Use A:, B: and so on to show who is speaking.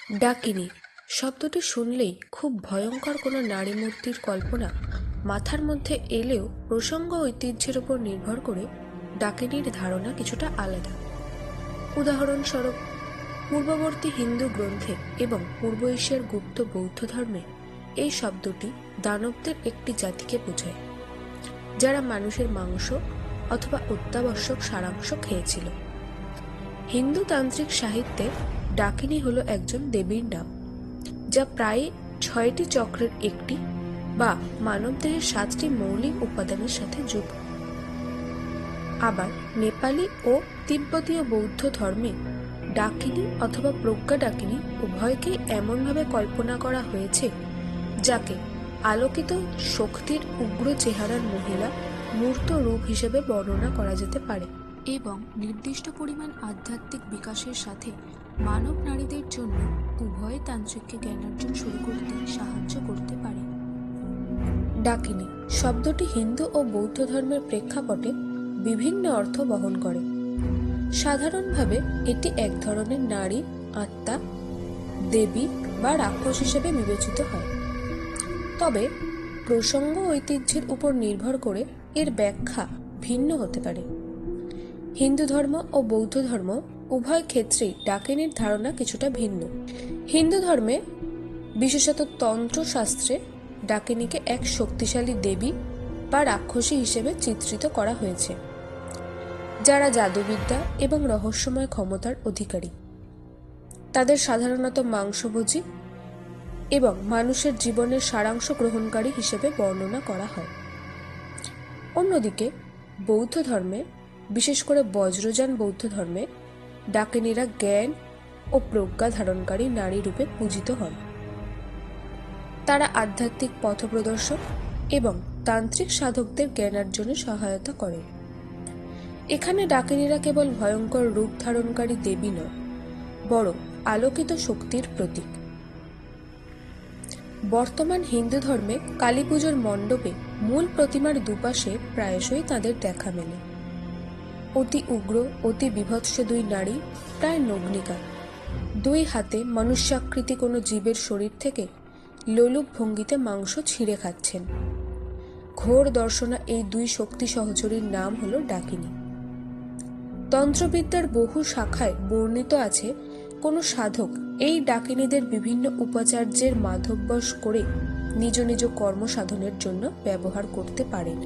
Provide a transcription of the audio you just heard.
A: ডাকিনী শব্দটি শুনলেই খুব ভয়ঙ্কর কোনো নারী মূর্তির কল্পনা মাথার মধ্যে এলেও প্রসঙ্গ ঐতিহ্যের উপর নির্ভর করে ডাকিনীর ধারণা কিছুটা আলাদা। উদাহরণস্বরূপ, পূর্ববর্তী হিন্দু গ্রন্থে এবং পূর্ব এশিয়ার গুপ্ত বৌদ্ধ ধর্মে এই শব্দটি দানবদের একটি জাতিকে বোঝায়, যারা মানুষের মাংস অথবা অত্যাবশ্যক সারাংশ খেয়েছিল। হিন্দু তান্ত্রিক সাহিত্যে ডাকিনী হলো একজন দেবীর নাম, যা প্রায় 6টি চক্রের একটি বা মানবদেহের 7টি মৌলিক উপাদানের সাথে যুক্ত। আবার নেপালি ও তিব্বতীয় বৌদ্ধ ধর্মে ডাকিনী অথবা প্রজ্ঞা ডাকিনী উভয়কেই এমনভাবে কল্পনা করা হয়েছে যাকে আলোকিত শক্তির উগ্র চেহারার মহিলা মূর্ত রূপ হিসেবে বর্ণনা করা যেতে পারে এবং নির্দিষ্ট পরিমাণ আধ্যাত্মিক বিকাশের সাথে মানব নারীদের জন্য উভয় তান্ত্রিককে জ্ঞানার্জন শুরু করতে সাহায্য করতে পারে। ডাকিনী শব্দটি হিন্দু ও বৌদ্ধ ধর্মের প্রেক্ষাপটে বিভিন্ন অর্থ বহন করে। সাধারণভাবে এটি এক ধরনের নারী, আত্মা, দেবী বা রাক্ষস হিসেবে বিবেচিত হয়। তবে প্রসঙ্গ ঐতিহ্যের উপর নির্ভর করে এর ব্যাখ্যা ভিন্ন হতে পারে। হিন্দু ধর্ম ও বৌদ্ধ ধর্ম উভয় ক্ষেত্রেই ডাকিনীর ধারণা কিছুটা ভিন্ন। হিন্দু ধর্মে, বিশেষত তন্ত্র শাস্ত্রে, ডাকিনীকে এক শক্তিশালী দেবী বা রাক্ষসী হিসেবে চিত্রিত করা হয়েছে, যারা জাদুবিদ্যা এবং রহস্যময় ক্ষমতার অধিকারী। তাদের সাধারণত মাংসভোজী এবং মানুষের জীবনের সারাংশ গ্রহণকারী হিসেবে বর্ণনা করা হয়। অন্যদিকে বৌদ্ধ ধর্মে, বিশেষ করে বজ্রযান বৌদ্ধ ধর্মে, ডাকিনীরা জ্ঞান ও প্রজ্ঞা ধারণকারী নারী রূপে পূজিত হন। তারা আধ্যাত্মিক পথপ্রদর্শক এবং তান্ত্রিক সাধকদের জ্ঞানার্জনে সহায়তা করে। এখানে ডাকিনীরা কেবল ভয়ঙ্কর রূপ ধারণকারী দেবী নয়, বরং আলোকিত শক্তির প্রতীক। বর্তমান হিন্দু ধর্মে কালী পুজোর মণ্ডপে মূল প্রতিমার দুপাশে প্রায়শই তাদের দেখা মেলে। অতি উগ্র, অতি বীভৎস দুই নারী, প্রায় নগ্নিকা, দুই হাতে মনুষ্যাকৃতি কোনো জীবের শরীর থেকে লোলুপ ভঙ্গিতে মাংস ছিঁড়ে খাচ্ছেন। ঘোর দর্শনা এই দুই শক্তি সহচরীর নাম হল ডাকিনী। তন্ত্রবিদ্যার বহু শাখায় বর্ণিত আছে কোনো সাধক এই ডাকিনীদের বিভিন্ন উপাচার্যের মাধববশ করে নিজ নিজ কর্ম সাধনের জন্য ব্যবহার করতে পারেন।